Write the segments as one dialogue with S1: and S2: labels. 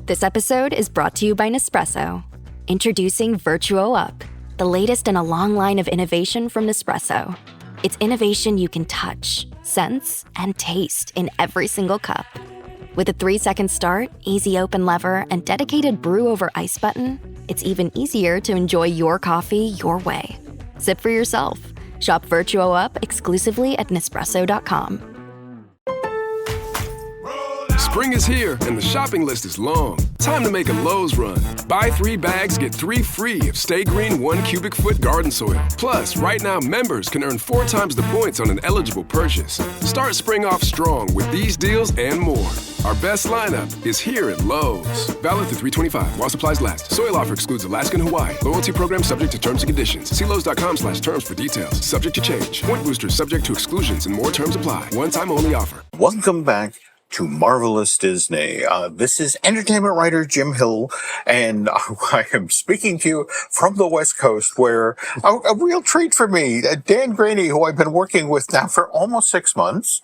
S1: This episode is brought to you by Nespresso. Introducing Virtuo Up, the latest in a long line of innovation from Nespresso. It's innovation you can touch, sense, and taste in every single cup. With a 3-second start, easy open lever, and dedicated brew over ice button, it's even easier to enjoy your coffee your way. Sip for yourself. Shop Virtuo Up exclusively at Nespresso.com.
S2: Spring is here and the shopping list is long. Time to make a Lowe's run. Buy 3 bags, get 3 free of Stay Green 1 cubic foot garden soil. Plus, right now, members can earn 4 times the points on an eligible purchase. Start spring off strong with these deals and more. Our best lineup is here at Lowe's. Valid through 3/25 while supplies last. Soil offer excludes Alaska and Hawaii. Loyalty program subject to terms and conditions. See Lowe's.com/terms for details. Subject to change. Point boosters subject to exclusions and more terms apply. One-time only offer.
S3: Welcome back to Marvelous Disney. This is entertainment writer Jim Hill, and I am speaking to you from the West Coast, where a real treat for me, Dan Graney, who I've been working with now for almost 6 months.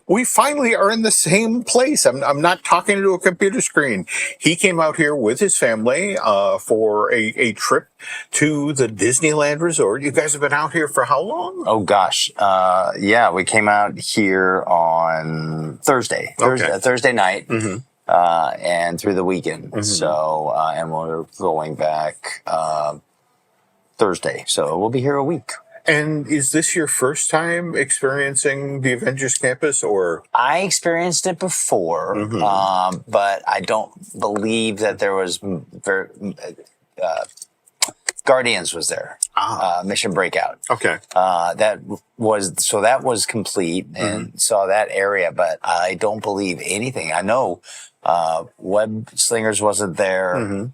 S3: We finally are in the same place. I'm not talking to a computer screen. He came out here with his family for a trip to the Disneyland Resort. You guys have been out here for how long?
S4: Oh, gosh. Yeah, we came out here on Thursday night, and through the weekend. So, and we're going back Thursday. So we'll be here a week.
S3: And is this your first time experiencing the Avengers Campus, or?
S4: I experienced it before, but I don't believe that there was Guardians was there. Mission Breakout.
S3: Okay.
S4: That was complete and saw that area, but I don't believe anything. I know Web Slingers wasn't there.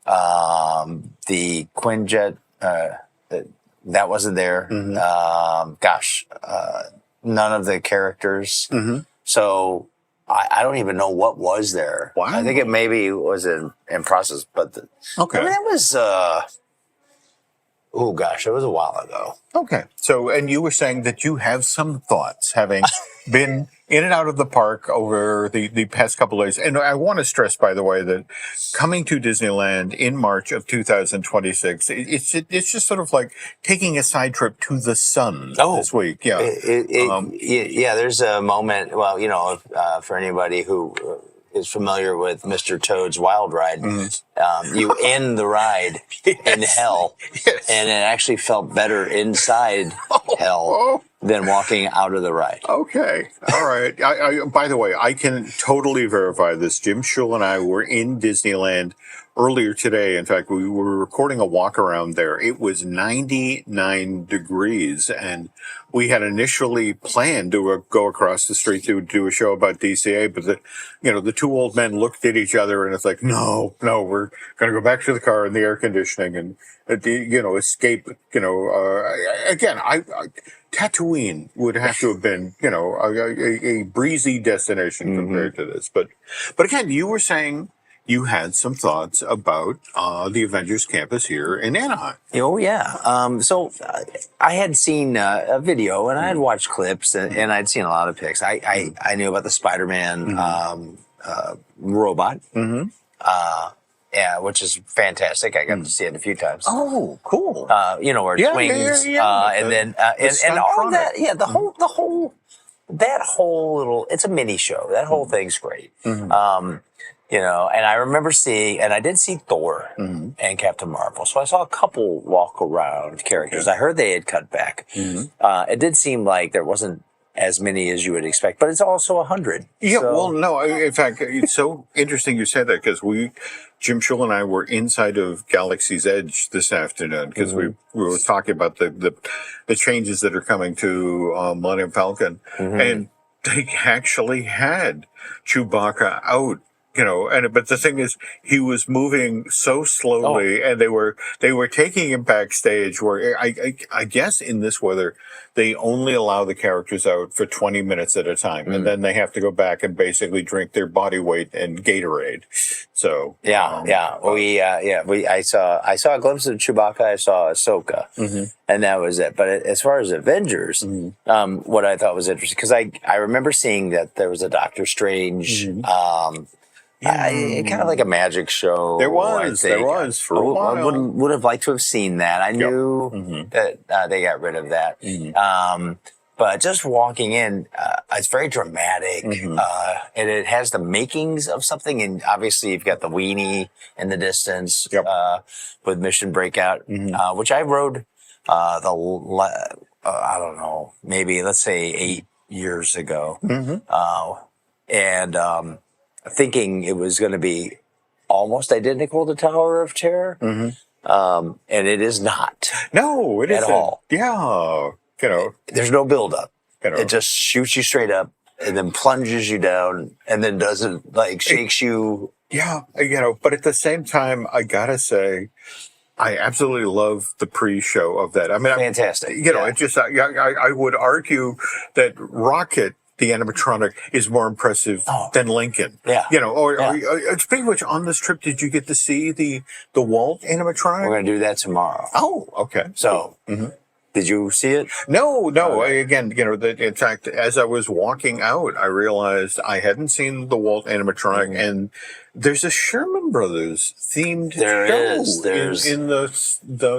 S4: The Quinjet, that wasn't there. None of the characters. So I don't even know what was there.
S3: Wow.
S4: I think it maybe was in process, but
S3: okay.
S4: I mean, that was oh gosh, it was a while ago.
S3: Okay. So, and you were saying that you have some thoughts, having been in and out of the park over the past couple of days. And I want to stress, by the way, that coming to Disneyland in March of 2026, it's just sort of like taking a side trip to the sun this week. Yeah.
S4: Yeah, there's a moment, well, you know, for anybody who is familiar with Mr. Toad's Wild Ride, you end the ride in hell, and it actually felt better inside hell than walking out of the ride.
S3: Okay. All right. I by the way, I can totally verify this. Jim Schul and I were in Disneyland earlier today. In fact, we were recording a walk around there. It was 99 degrees, and we had initially planned to go across the street to do a show about DCA, but the 2 old men looked at each other, and it's like, no, we're going to go back to the car and the air conditioning and escape. Again, Tatooine would have to have been, a breezy destination compared to this. But again, you were saying you had some thoughts about the Avengers Campus here in Anaheim.
S4: Oh, yeah. So I had seen a video, and I had watched clips, and I'd seen a lot of pics. I knew about the Spider-Man robot, which is fantastic. I got to see it a few times.
S3: Oh, cool.
S4: Where it swings. And then and all of that. Yeah, the whole little, it's a mini show. That whole thing's great. And I remember seeing, and I did see Thor and Captain Marvel. So I saw a couple walk around characters. I heard they had cut back. It did seem like there wasn't as many as you would expect, but it's also 100.
S3: Yeah, well, no, in fact, it's so interesting you said that, because Jim Schul and I were inside of Galaxy's Edge this afternoon, because we were talking about the changes that are coming to Millennium Falcon, and they actually had Chewbacca out. But the thing is, he was moving so slowly, and they were taking him backstage. Where I guess in this weather, they only allow the characters out for 20 minutes at a time, and then they have to go back and basically drink their body weight in Gatorade. So I saw a glimpse of Chewbacca. I saw Ahsoka, and that was it. But as far as Avengers, what I thought was interesting, because I remember seeing that there was a Doctor Strange.
S4: Kind of like a magic show.
S3: There was for a while.
S4: I would have liked to have seen that. I knew that they got rid of that. But just walking in, it's very dramatic, and it has the makings of something. And obviously, you've got the weenie in the distance with Mission Breakout, which I rode I don't know, maybe let's say 8 years ago, and thinking it was going to be almost identical to Tower of Terror, and it is not.
S3: No, it isn't.
S4: All.
S3: Yeah.
S4: There's no buildup. It just shoots you straight up and then plunges you down and then doesn't shakes you.
S3: Yeah, but at the same time, I gotta say, I absolutely love the pre-show of that. I mean,
S4: fantastic.
S3: It just, I would argue that Rocket, the animatronic, is more impressive than Lincoln.
S4: Yeah.
S3: Speaking of which, on this trip, did you get to see the Walt animatronic?
S4: We're going to do that tomorrow.
S3: Oh, okay.
S4: So, did you see it?
S3: No. Again, in fact, as I was walking out, I realized I hadn't seen the Walt animatronic, and there's a Sherman Brothers themed show in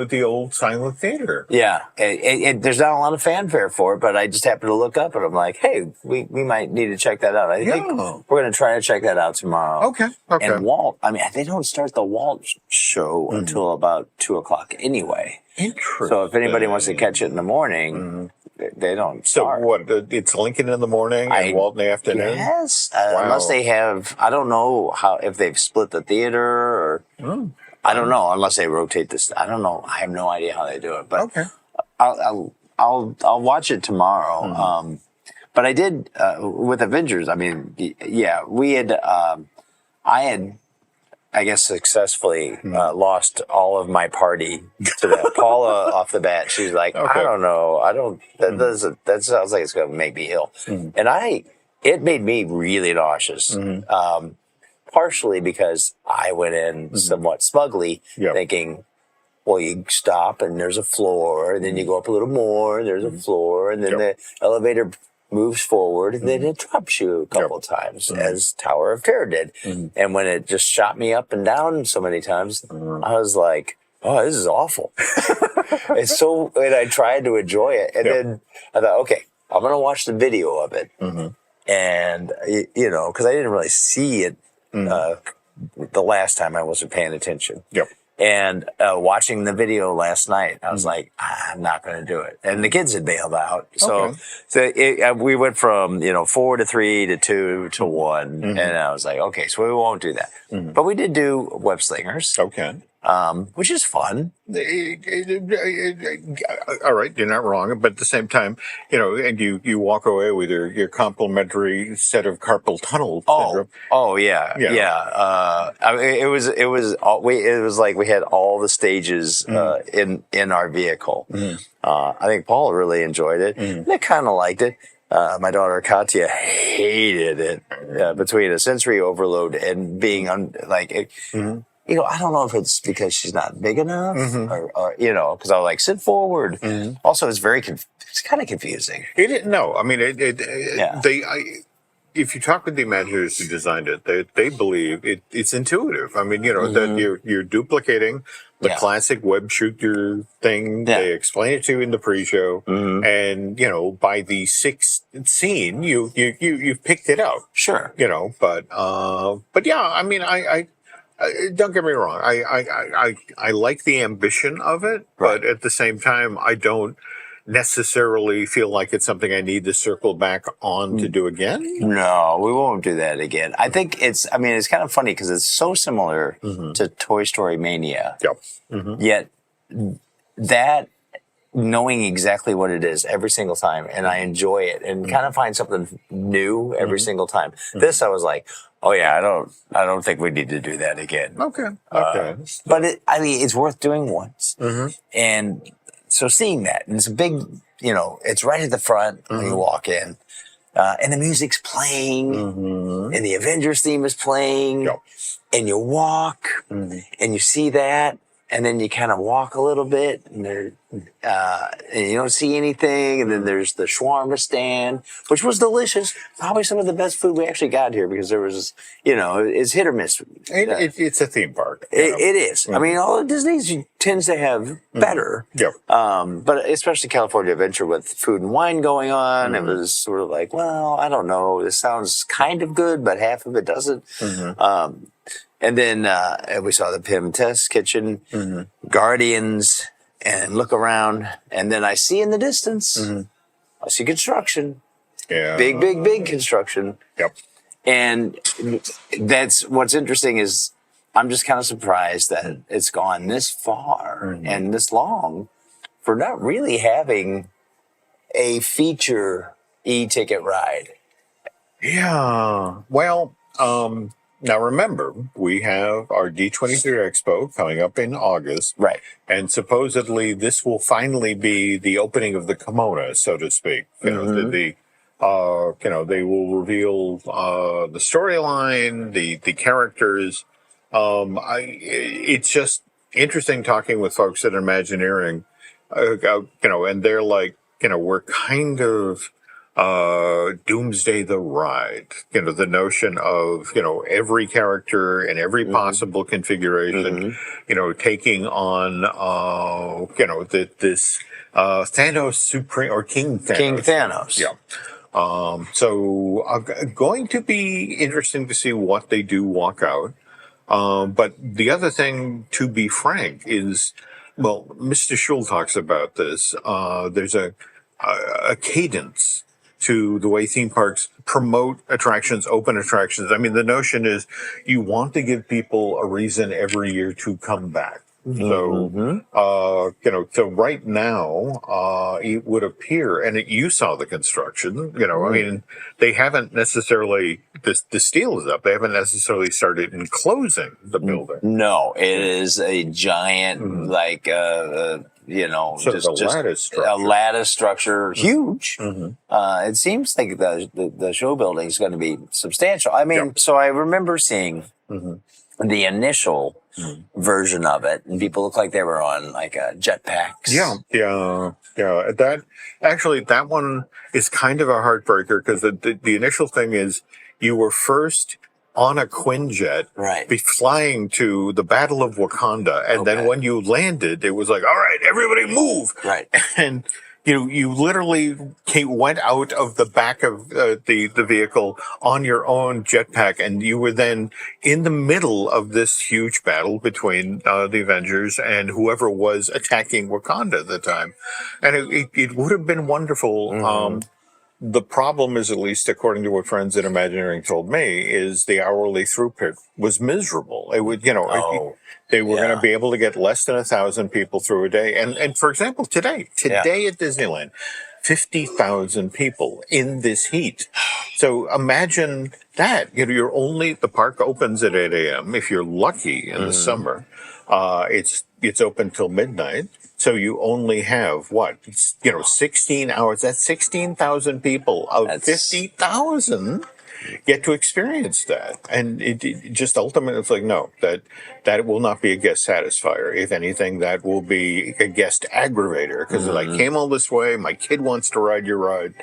S3: the old silent theater.
S4: Yeah, there's not a lot of fanfare for it, but I just happened to look up, and I'm like, hey, we might need to check that out. I think we're going to try to check that out tomorrow.
S3: Okay.
S4: And Walt, I mean, they don't start the Walt show until about 2:00 anyway.
S3: Interesting.
S4: So if anybody wants to catch it in the morning, they don't start.
S3: So what? It's Lincoln in the morning and Walt in the afternoon?
S4: Yes. Unless they have, I don't know if they've split the theater or, I don't know, unless they rotate this. I don't know. I have no idea how they do it. But I'll watch it tomorrow. But I did, with Avengers, I mean, we had, I guess successfully lost all of my party to that. Paula off the bat, she's like, I don't know. That sounds like it's going to make me ill. And it made me really nauseous. Partially because I went in somewhat smugly thinking, well, you stop and there's a floor, and then you go up a little more, and there's a floor, and then the elevator moves forward, and then it drops you a couple of times, as Tower of Terror did. And when it just shot me up and down so many times, I was like, oh, this is awful. And I tried to enjoy it. And then I thought, okay, I'm going to watch the video of it. And, because I didn't really see it the last time I wasn't paying attention. And watching the video last night, I was like, I'm not going to do it. And the kids had bailed out. So we went from, 4 to 3 to 2 to 1. And I was like, okay, so we won't do that. But we did do Web Slingers.
S3: Okay.
S4: Which is fun.
S3: All right, you're not wrong, but at the same time, and you walk away with your complimentary set of carpal tunnel syndrome.
S4: I mean, it was like we had all the stages in our vehicle. I think Paul really enjoyed it. They kind of liked it. My daughter Katya hated it between a sensory overload and being I don't know if it's because she's not big enough or because I was like, sit forward. Also, it's it's kind of confusing.
S3: No, I mean, if you talk with the imaginers who designed it, they believe it's intuitive. I mean, that you're duplicating the classic web shooter thing. They explain it to you in the pre-show, and by the 6th scene, you've picked it out.
S4: Sure,
S3: but yeah, I mean, I don't get me wrong. I like the ambition of it, but at the same time, I don't necessarily feel like it's something I need to circle back on to do again.
S4: No, we won't do that again. I think it's kind of funny because it's so similar to Toy Story Mania. Yet that knowing exactly what it is every single time, and I enjoy it and kind of find something new every single time. This, I was like, oh yeah, I don't think we need to do that again.
S3: Okay.
S4: But it's worth doing once. And so seeing that, and it's a big, it's right at the front when you walk in, and the music's playing, and the Avengers theme is playing, and you walk, and you see that, and then you kind of walk a little bit, and and you don't see anything. And then there's the shawarma stand, which was delicious. Probably some of the best food we actually got here because there was, it's hit or miss.
S3: It's a theme park.
S4: It is. I mean, all of Disney's tends to have better.
S3: Yep.
S4: But especially California Adventure with food and wine going on, it was sort of like, well, I don't know. This sounds kind of good, but half of it doesn't. And then we saw the Pim Test Kitchen, Guardians, and look around. And then I see in the distance, I see construction.
S3: Yeah.
S4: Big construction.
S3: Yep.
S4: And that's what's interesting is I'm just kind of surprised that it's gone this far and this long for not really having a feature e-ticket ride.
S3: Yeah. Well, now remember, we have our D23 Expo coming up in August.
S4: Right.
S3: And supposedly this will finally be the opening of the kimono, so to speak. They will reveal the storyline, the characters. It's just interesting talking with folks at Imagineering, and they're like, we're kind of Doomsday the Ride, the notion of, every character in every possible configuration, taking on, this Thanos Supreme or King Thanos.
S4: King Thanos.
S3: Yeah. So going to be interesting to see what they do walk out. But the other thing, to be frank, is, well, Mr. Schul talks about this. There's a cadence to the way theme parks promote attractions, open attractions. I mean, the notion is you want to give people a reason every year to come back. So, so right now, it would appear, and you saw the construction, I mean, they haven't necessarily, the steel is up, they haven't necessarily started enclosing the building.
S4: No, it is a giant, just a lattice structure, huge. It seems like the show building is going to be substantial. I mean, so I remember seeing the initial version of it, and people look like they were on like jetpacks.
S3: Yeah. That one is kind of a heartbreaker because the initial thing is you were first on a Quinjet,
S4: right,
S3: flying to the Battle of Wakanda, and then when you landed, it was like, all right, everybody move,
S4: right,
S3: and you literally went out of the back of the vehicle on your own jetpack, and you were then in the middle of this huge battle between the Avengers and whoever was attacking Wakanda at the time, and it would have been wonderful. The problem is, at least according to what friends at Imagineering told me, is the hourly throughput was miserable. It would, they were going to be able to get less than 1,000 people through a day. And for example, today at Disneyland, 50,000 people in this heat. So imagine that. The park opens at 8 a.m. If you're lucky in the summer, it's open till midnight. So you only have 16 hours. That's 16,000 people out of 50,000 get to experience that. And it just ultimately, it's like, no, that will not be a guest satisfier. If anything, that will be a guest aggravator because I came all this way. My kid wants to ride your ride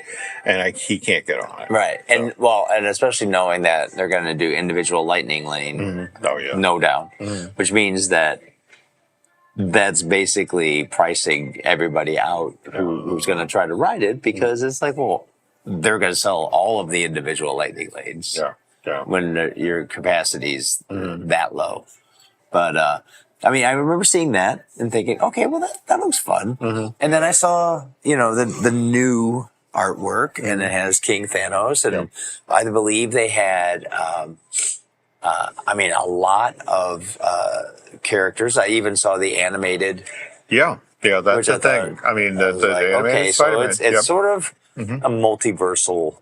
S3: and he can't get on it.
S4: Right. So. And especially knowing that they're going to do individual lightning lane.
S3: Oh, yeah.
S4: No doubt. Which means that's basically pricing everybody out who's going to try to ride it because it's like, well, they're going to sell all of the individual lightning lanes when your capacity's that low. But, I remember seeing that and thinking, okay, well, that looks fun. And then I saw, the new artwork and it has King Thanos and I believe they had, a lot of characters. I even saw the animated.
S3: Yeah, that's the thing. The
S4: okay, so it's sort of a multiversal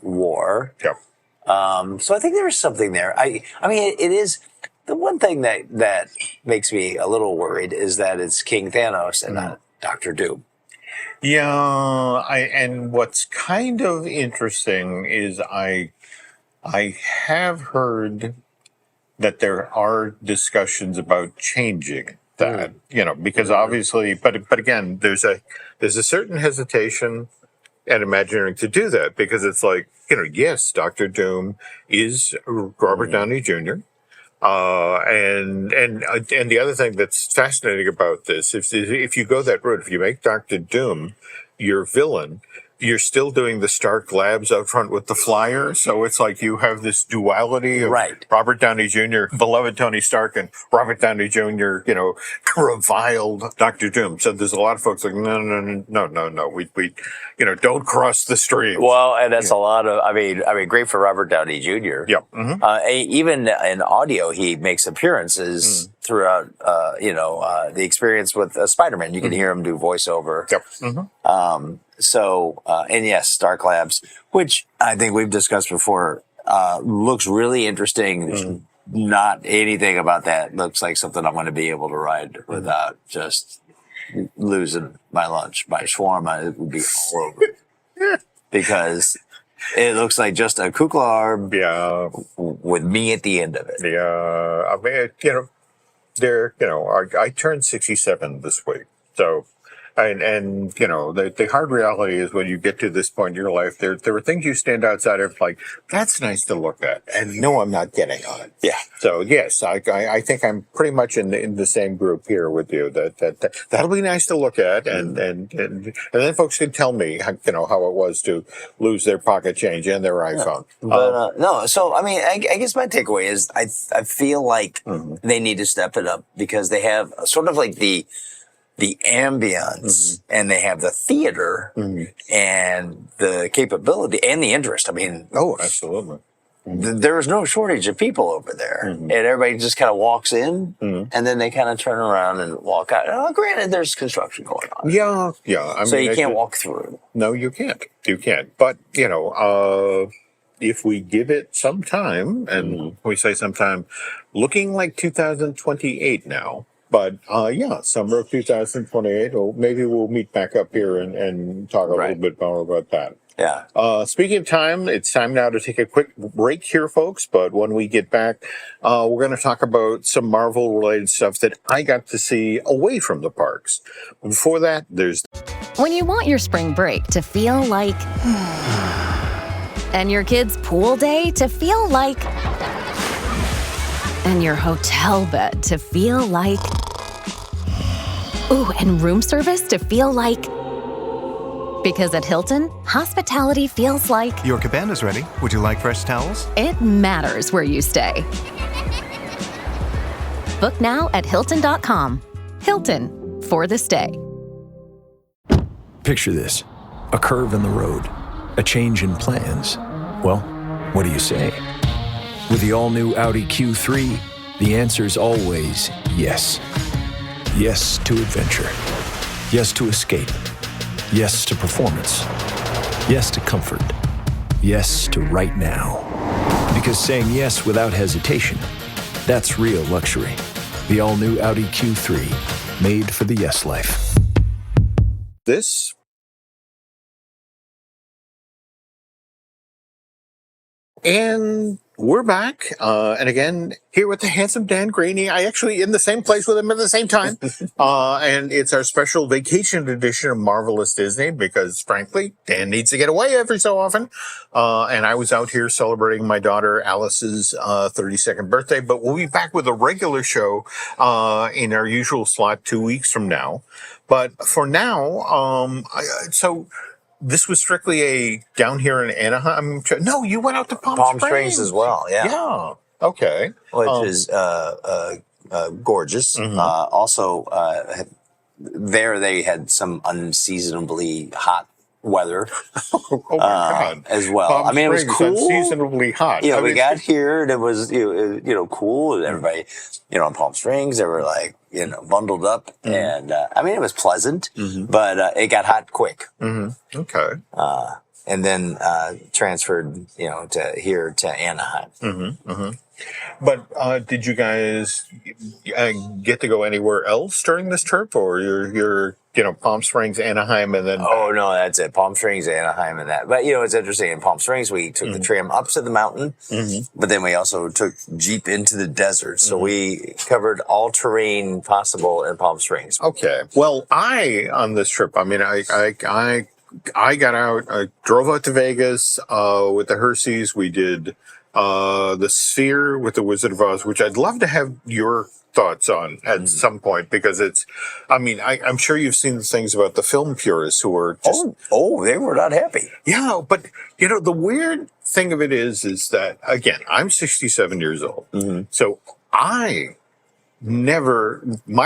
S4: war.
S3: Yep.
S4: So I think there is something there. It is the one thing that makes me a little worried is that it's King Thanos and not Dr. Doom.
S3: Yeah, and what's kind of interesting is I have heard that there are discussions about changing that, because obviously, but again, there's a certain hesitation at Imagineering to do that because it's like, yes, Doctor Doom is Robert Downey Jr. And the other thing that's fascinating about this, if you go that route, if you make Doctor Doom your villain, you're still doing the Stark Labs out front with the flyer. So it's like you have this duality of Robert Downey Jr., beloved Tony Stark, and Robert Downey Jr., reviled Dr. Doom. So there's a lot of folks like, no. We don't cross the stream.
S4: Well, and that's a lot of, I mean, great for Robert Downey Jr.
S3: Yep.
S4: Even in audio, he makes appearances throughout, the experience with Spider-Man. You can hear him do voiceover.
S3: Yep.
S4: And yes, Stark Labs, which I think we've discussed before, looks really interesting. There's not anything about that looks like something I'm going to be able to ride without just losing my lunch. My shawarma, it would be all over. Because it looks like just a kukla with me at the end of it.
S3: Yeah. I mean, I turned 67 this week. So, and the hard reality is when you get to this point in your life, there are things you stand outside of like, that's nice to look at. And no, I'm not getting on.
S4: Yeah.
S3: So yes, I think I'm pretty much in the same group here with you that'll be nice to look at. And then folks can tell me, how it was to lose their pocket change and their iPhone.
S4: But, no. So, I mean, I guess my takeaway is I feel like they need to step it up because they have sort of like the ambience and they have the theater and the capability and the interest. I mean,
S3: oh, absolutely.
S4: There is no shortage of people over there, and everybody just kind of walks in and then they kind of turn around and walk out. Now, granted, there's construction going on.
S3: Yeah.
S4: So you can't walk through.
S3: No, you can't. But, if we give it some time, and we say sometime, looking like 2028 now, but summer of 2028, or maybe we'll meet back up here and talk a little bit more about that.
S4: Yeah.
S3: Speaking of time, it's time now to take a quick break here, folks. But when we get back, we're going to talk about some Marvel-related stuff that I got to see away from the parks. Before that, there's...
S5: When you want your spring break to feel like... and your kids' pool day to feel like... and your hotel bed to feel like... ooh, and room service to feel like... because at Hilton, hospitality feels like...
S6: Your cabana's ready. Would you like fresh towels?
S5: It matters where you stay. Book now at Hilton.com. Hilton, for the stay.
S7: Picture this. A curve in the road. A change in plans. Well, what do you say? With the all-new Audi Q3, the answer's always yes. Yes to adventure. Yes to escape. Yes to performance. Yes to comfort. Yes to right now. Because saying yes without hesitation, that's real luxury. The all-new Audi Q3, made for the yes life.
S3: This... And we're back, and again, here with the handsome Dan Graney. I actually in the same place with him at the same time. And it's our special vacation edition of Marvelous Disney because, frankly, Dan needs to get away every so often. And I was out here celebrating my daughter Alice's 32nd birthday, but we'll be back with a regular show in our usual slot 2 weeks from now. But for now, this was strictly a down here in Anaheim. No, you went out to Palm
S4: Springs as well. Yeah.
S3: Yeah. Okay.
S4: Which is gorgeous. Also, there they had some unseasonably hot weather.
S3: Oh my God.
S4: As well.
S3: Palm
S4: it was
S3: Springs,
S4: cool.
S3: Unseasonably hot.
S4: Yeah, we got here and it was cool. And everybody, in Palm Springs, they were like, bundled up, and it was pleasant, but it got hot quick.
S3: Okay.
S4: And then transferred, to Anaheim.
S3: But did you guys get to go anywhere else during this trip, or you're Palm Springs, Anaheim, and then?
S4: Oh no, that's it. Palm Springs, Anaheim, and that. But it's interesting. In Palm Springs, we took the tram up to the mountain, but then we also took Jeep into the desert. So we covered all terrain possible in Palm Springs.
S3: Okay. Well, on this trip, I mean, I got out. I drove out to Vegas with the Hershey's. We did the Sphere with the Wizard of Oz, which I'd love to have your thoughts on at some point, because I'm sure you've seen the things about the film purists who are just...
S4: Oh, they were not happy.
S3: Yeah, but, the weird thing of it is that, again, I'm 67 years old. So my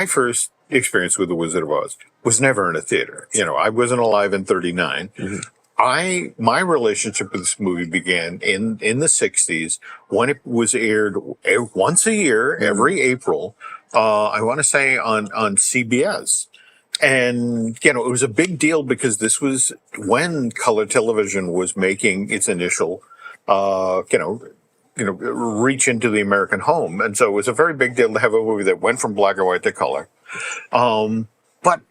S3: first experience with the Wizard of Oz was never in a theater. I wasn't alive in 39. My relationship with this movie began in the 60s when it was aired once a year, every April, I want to say on CBS. And, it was a big deal because this was when color television was making its initial, reach into the American home. And so it was a very big deal to have a movie that went from black and white to color. But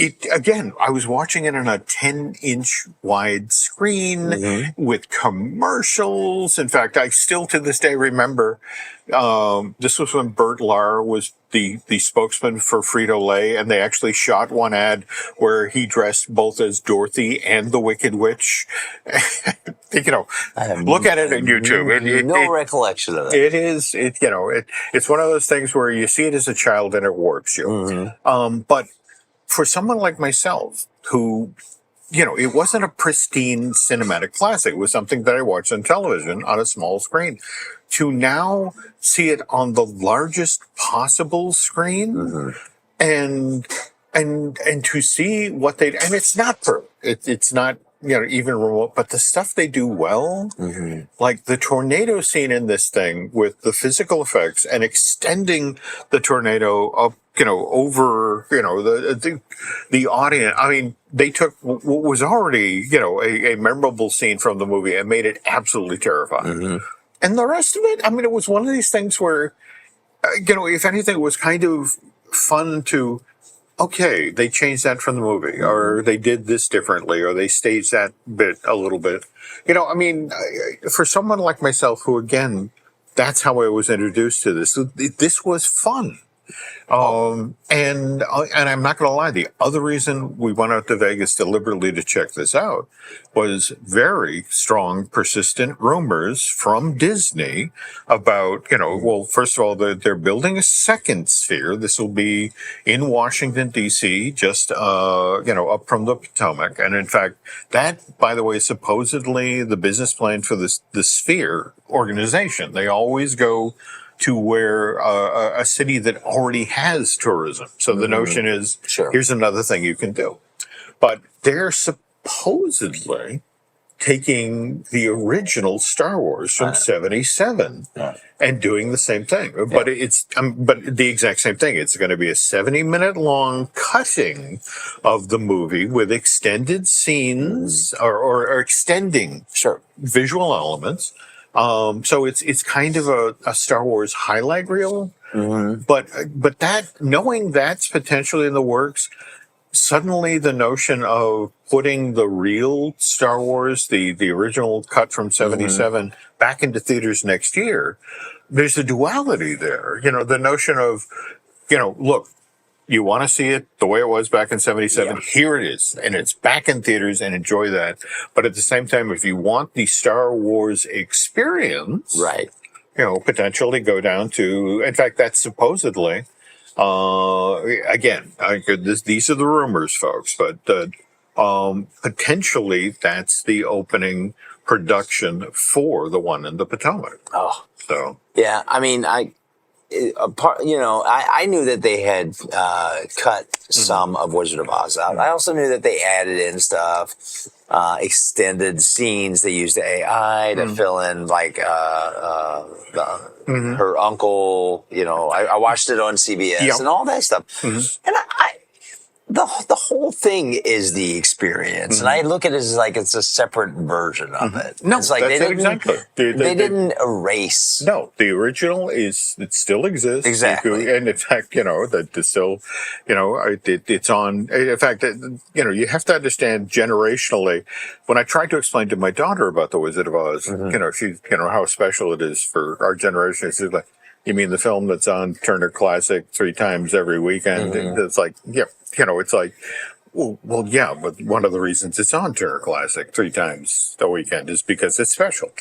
S3: I was watching it on a 10-inch wide screen with commercials. In fact, I still to this day remember this was when Bert Lahr was the spokesman for Frito-Lay, and they actually shot one ad where he dressed both as Dorothy and the Wicked Witch. Look at it on YouTube.
S4: No recollection of that.
S3: It is. It's one of those things where you see it as a child and it warps you. But for someone like myself, who, it wasn't a pristine cinematic classic. It was something that I watched on television on a small screen. To now see it on the largest possible screen, and to see what and it's not perfect. It's not, even remote, but the stuff they do well, like the tornado scene in this thing with the physical effects and extending the tornado up, over, the audience. I mean, they took what was already, a memorable scene from the movie and made it absolutely terrifying. And the rest of it, it was one of these things where, if anything, it was kind of fun to, okay, they changed that from the movie, or they did this differently, or they staged that bit a little bit. For someone like myself who, again, that's how I was introduced to this. This was fun. And I'm not going to lie, the other reason we went out to Vegas deliberately to check this out was very strong, persistent rumors from Disney about, well, first of all, they're building a second Sphere. This will be in Washington, D.C., just, up from the Potomac. And in fact, that, by the way, is supposedly the business plan for the Sphere organization. They always go to where a city that already has tourism. So the notion is, here's another thing you can do. But they're supposedly taking the original Star Wars from 77 and doing the same thing. But it's but the exact same thing. It's going to be a 70-minute long cutting of the movie with extended scenes or extending visual elements. So it's kind of a Star Wars highlight reel, but that, knowing that's potentially in the works, suddenly the notion of putting the real Star Wars, the original cut from 77, back into theaters next year, there's a duality there. The notion of, look, you want to see it the way it was back in 77, here it is. And it's back in theaters, and enjoy that. But at the same time, if you want the Star Wars experience, potentially go down to, in fact, that's supposedly, again, these are the rumors, folks, but potentially that's the opening production for the one in the Potomac.
S4: Yeah, I knew that they had cut some of Wizard of Oz out. I also knew that they added in stuff, extended scenes. They used AI to fill in, like her uncle. I watched it on CBS and all that stuff. And the whole thing is the experience, and I look at it as like it's a separate version of it.
S3: No,
S4: it's like
S3: that's it exactly.
S4: They didn't erase.
S3: No, the original it still exists.
S4: Exactly.
S3: And in fact, that it's still, it's on. In fact, you have to understand generationally. When I tried to explain to my daughter about The Wizard of Oz, she, how special it is for our generation. She's like, you mean the film that's on Turner Classic 3 times every weekend? It's like, yeah, it's like, well, yeah, but one of the reasons it's on Turner Classic 3 times a weekend is because it's special.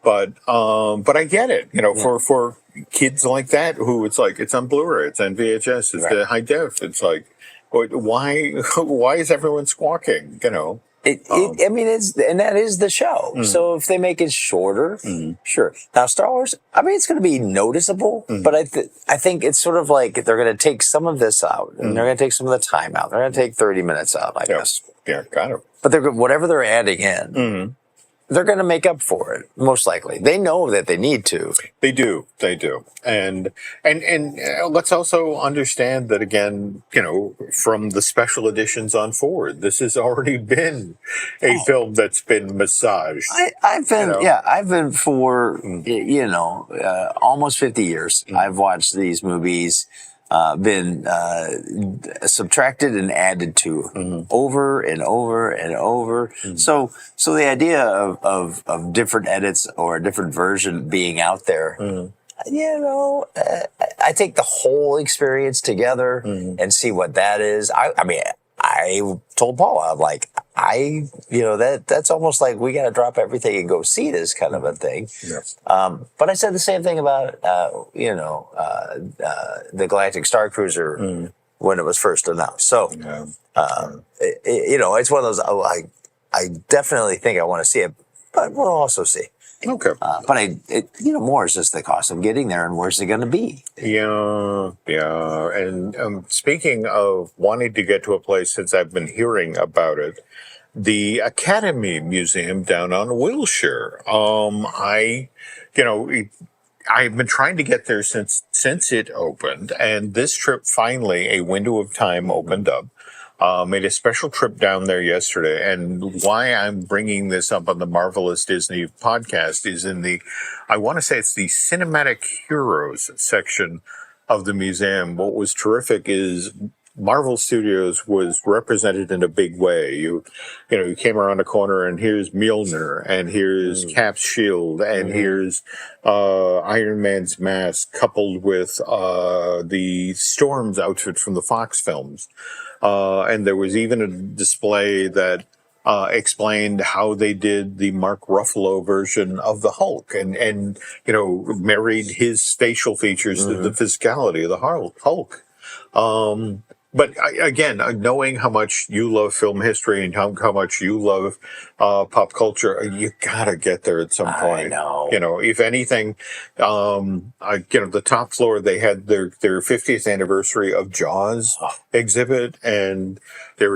S3: But I get it, for kids like that who it's like, it's on Blu-ray, it's on VHS, it's the high def. It's like, why is everyone squawking,
S4: I mean, and that is the show. So if they make it shorter, sure. Now, Star Wars, I mean, it's going to be noticeable, but I think it's sort of like they're going to take some of this out, and they're going to take some of the time out. They're going to take 30 minutes out, I guess.
S3: Yeah, got it.
S4: But whatever they're adding in, they're going to make up for it, most likely. They know that they need to.
S3: They do. And let's also understand that, again, from the special editions on forward, this has already been a film that's been massaged.
S4: I've been for, almost 50 years. I've watched these movies. Been subtracted and added to over and over and over. So the idea of different edits or a different version being out there, I take the whole experience together and see what that is. I mean, I told Paula, I'm like, that's almost like we got to drop everything and go see this kind of a thing.
S3: Yes.
S4: But I said the same thing about, the Galactic Star Cruiser when it was first announced. So, it's one of those, I definitely think I want to see it, but we'll also see.
S3: Okay.
S4: But more is just the cost of getting there and where's it going to be?
S3: Yeah. And speaking of wanting to get to a place, since I've been hearing about it, the Academy Museum down on Wilshire. I've been trying to get there since it opened, and this trip finally, a window of time opened up. Made a special trip down there yesterday, and why I'm bringing this up on the Marvelous Disney podcast is I want to say it's the Cinematic Heroes section of the museum. What was terrific is Marvel Studios was represented in a big way. You came around a corner and here's Mjolnir, and here's Cap's shield, and here's Iron Man's mask, coupled with the Storm's outfit from the Fox films. And there was even a display that explained how they did the Mark Ruffalo version of the Hulk, and married his facial features to the physicality of the Hulk. But again, knowing how much you love film history and how much you love pop culture, you gotta get there at some point.
S4: I know.
S3: If anything, the top floor, they had their 50th anniversary of Jaws exhibit, and they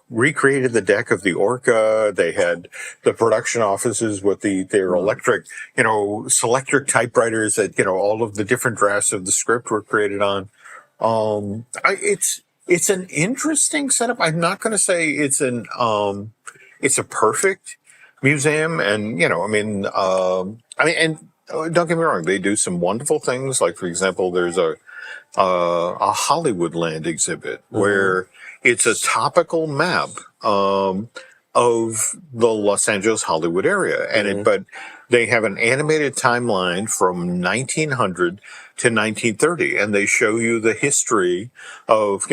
S3: recreated the deck of the Orca. They had the production offices with their electric, Selectric typewriters that, all of the different drafts of the script were created on. It's an interesting setup. I'm not going to say it's a perfect museum. And, and don't get me wrong, they do some wonderful things. Like, for example, there's a Hollywood Land exhibit where it's a topical map, of the Los Angeles Hollywood area. And but they have an animated timeline from 1900 to 1930, and they show you the history of,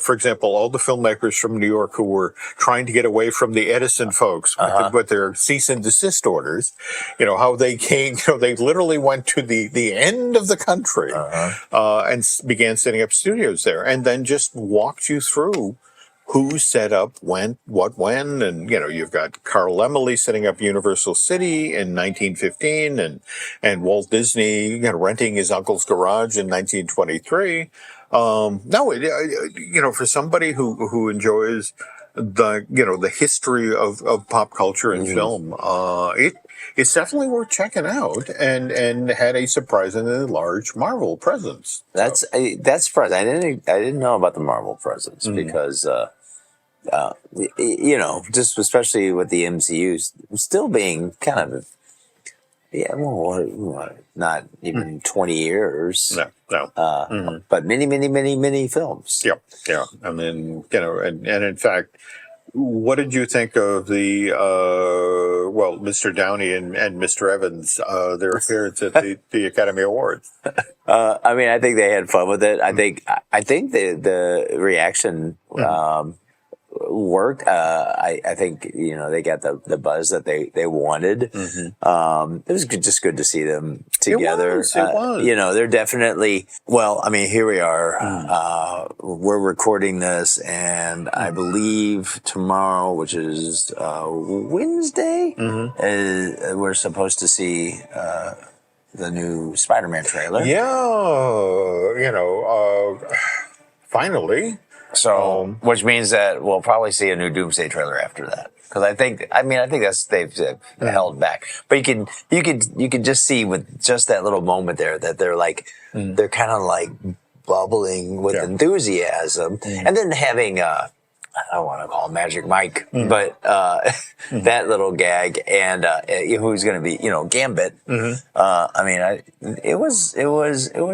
S3: for example, all the filmmakers from New York who were trying to get away from the Edison folks with their cease and desist orders, how they came, they literally went to the end of the country, and began setting up studios there, and then just walked you through who set up when, and, you've got Carl Laemmle setting up Universal City in 1915 and Walt Disney, renting his uncle's garage in 1923. For somebody who enjoys the history of pop culture and film, it's definitely worth checking out, and had a surprisingly large Marvel presence.
S4: That's surprising. I didn't know about the Marvel presence because just especially with the MCU still being kind of, not even 20 years.
S3: No.
S4: But many films.
S3: Yeah. And then, and in fact, what did you think of the, Mr. Downey and Mr. Evans, their appearance at the Academy Awards?
S4: I think they had fun with it. I think the reaction worked. I think they got the buzz that they wanted. It was just good to see them together.
S3: It was.
S4: They're definitely. Well, here we are. We're recording this, and I believe tomorrow, which is Wednesday, we're supposed to see the new Spider-Man trailer.
S3: Finally.
S4: So, which means that we'll probably see a new Doomsday trailer after that. Because I think that's they've held back. But you could just see with just that little moment there that they're like they're kind of like bubbling with enthusiasm, and then having I don't want to call him Magic Mike, but that little gag and who's going to be Gambit. It was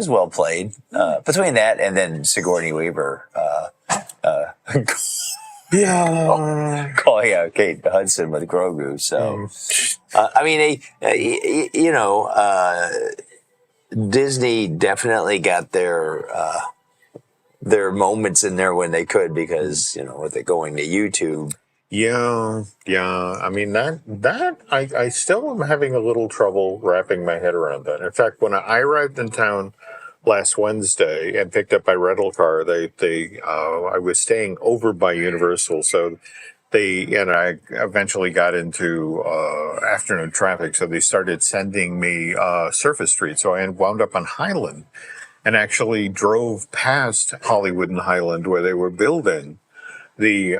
S4: well played between that and then Sigourney Weaver. Calling out Kate Hudson with Grogu. So, Disney definitely got their moments in there when they could because with it going to YouTube.
S3: Yeah. That I still am having a little trouble wrapping my head around that. In fact, when I arrived in town last Wednesday and picked up my rental car, I was staying over by Universal, so I eventually got into afternoon traffic, so they started sending me Surface Street. So I wound up on Highland and actually drove past Hollywood and Highland where they were building the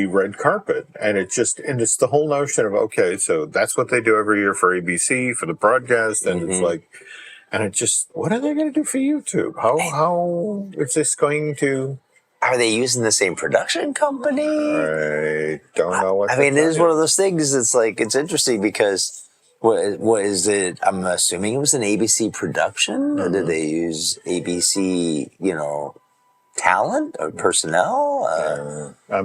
S3: red carpet, and it's the whole notion of, okay, so that's what they do every year for ABC for the broadcast, and it's like. And it just, what are they going to do for YouTube? How is this going to?
S4: Are they using the same production company?
S3: I don't know.
S4: It is one of those things. It's like it's interesting because what is it? I'm assuming it was an ABC production. Or did they use ABC? Talent or personnel?
S3: But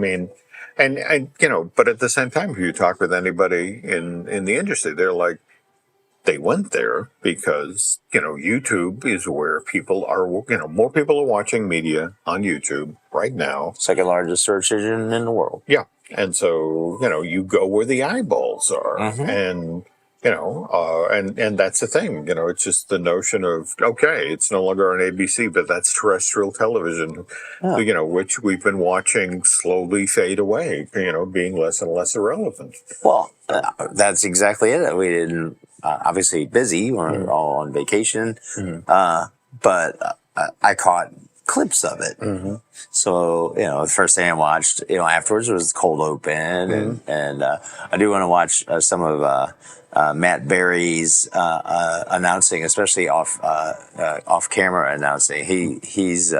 S3: at the same time, if you talk with anybody in the industry, they're like. They went there because, YouTube is where people are, more people are watching media on YouTube right now.
S4: Second largest search engine in the world.
S3: Yeah. And so, you go where the eyeballs are. And, and that's the thing, it's just the notion of, okay, it's no longer on ABC, but that's terrestrial television, which we've been watching slowly fade away, being less and less irrelevant.
S4: Well, that's exactly it. We didn't. Obviously busy, we're all on vacation, but I caught clips of it. So, the first thing I watched, afterwards was Cold Open, and I do want to watch some of Matt Berry's announcing, especially off camera announcing. He's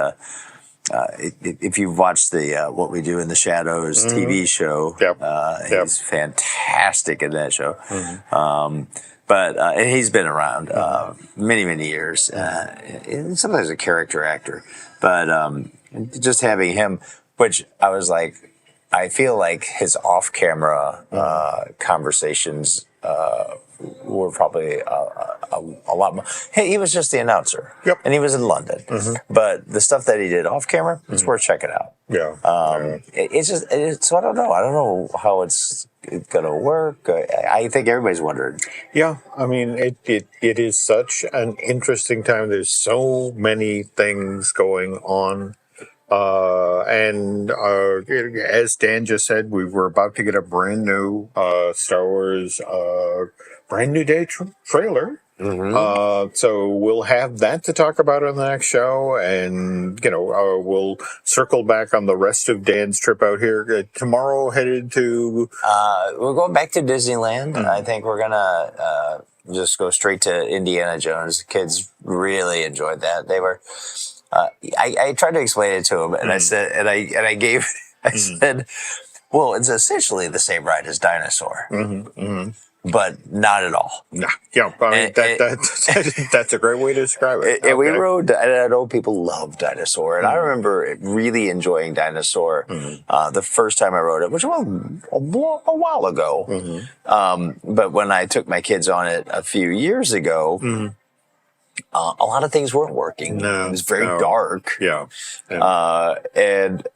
S4: if you've watched the What We Do in the Shadows TV show, he's fantastic in that show. But and he's been around many years. And sometimes a character actor, but just having him, which I was like, I feel like his off-camera conversations were probably a lot more. He was just the announcer, and he was in London. But the stuff that he did off camera, it's worth checking out. It's just so I don't know. I don't know how it's gonna work. I think everybody's wondering.
S3: Yeah, it is such an interesting time. There's so many things going on. As Dan just said, we were about to get a brand new Star Wars brand new day trailer. So we'll have that to talk about on the next show, and we'll circle back on the rest of Dan's trip out here. Tomorrow headed to
S4: we're going back to Disneyland. I think we're gonna just go straight to Indiana Jones. The kids really enjoyed that. They were I tried to explain it to him, and I said, I said, well, it's essentially the same ride as Dinosaur, but not at all.
S3: Yeah, I mean, that's a great way to describe it.
S4: And we rode, and I know people love Dinosaur, and I remember really enjoying Dinosaur the first time I rode it, which was a while ago. But when I took my kids on it a few years ago, a lot of things weren't working.
S3: No,
S4: it was very dark.
S3: Yeah.
S4: And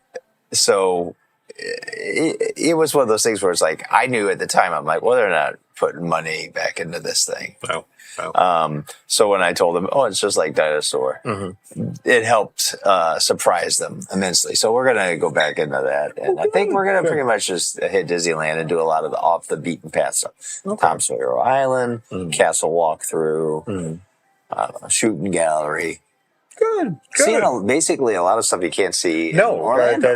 S4: so it was one of those things where it's like, I knew at the time, I'm like, well, they're not putting money back into this thing.
S3: No.
S4: So when I told them, oh, it's just like Dinosaur, it helped surprise them immensely. So we're going to go back into that. And I think we're going to pretty much just hit Disneyland and do a lot of the off the beaten path stuff. Tom Sawyer Island, Castle Walkthrough, shooting gallery.
S3: Good.
S4: Seeing basically a lot of stuff you can't see.
S3: No,
S4: in Orlando.
S3: all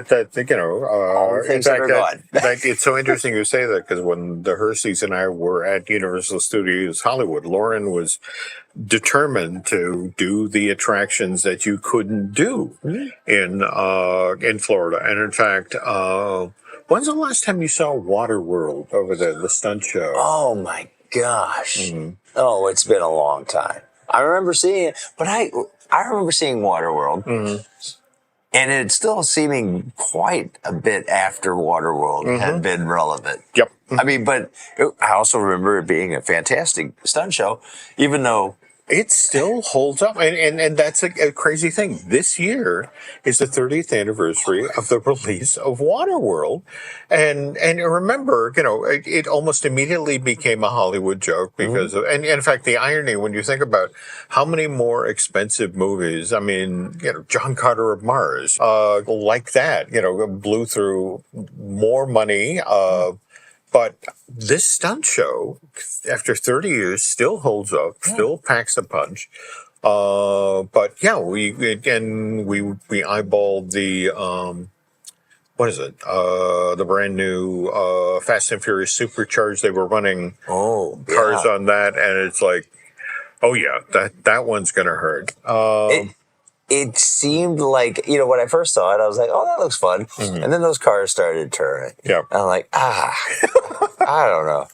S4: the things that are gone.
S3: In fact, it's so interesting you say that because when the Herseys and I were at Universal Studios Hollywood, Lauren was determined to do the attractions that you couldn't do in Florida. And in fact, when's the last time you saw Waterworld over there, the stunt show?
S4: Oh my gosh! Oh, it's been a long time. I remember seeing it, but I remember seeing Waterworld, and it's still seeming quite a bit after Waterworld had been relevant.
S3: Yep.
S4: I mean, but I also remember it being a fantastic stunt show, even though
S3: it still holds up. And that's a crazy thing. This year is the 30th anniversary of the release of Waterworld. And remember, it almost immediately became a Hollywood joke because of, and in fact, the irony, when you think about how many more expensive movies, I mean, John Carter of Mars, like that, blew through more money, but this stunt show, after 30 years, still holds up, still packs a punch. But yeah, we eyeballed the what is it? The brand new Fast and Furious Supercharged. They were running cars on that, and it's like, oh yeah, that one's gonna hurt.
S4: It seemed like, when I first saw it, I was like, oh, that looks fun. And then those cars started turning.
S3: Yeah.
S4: And I'm like, I don't know.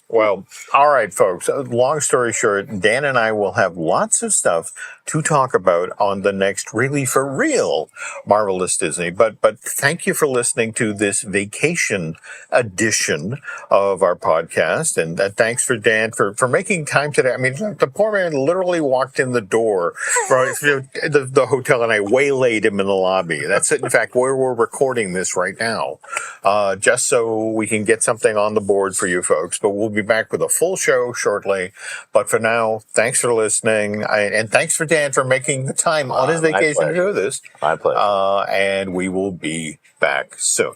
S3: Well, all right, folks. Long story short, Dan and I will have lots of stuff to talk about on the next Really For Real Marvelous Disney. But thank you for listening to this vacation edition of our podcast. And thanks for Dan for making time today. I mean, the poor man literally walked in the door from the hotel, and I waylaid him in the lobby. That's in fact where we're recording this right now, just so we can get something on the board for you folks. But we'll be back with a full show shortly. But for now, thanks for listening. And thanks for Dan for making the time on his vacation to do this.
S4: My pleasure.
S3: And we will be back soon.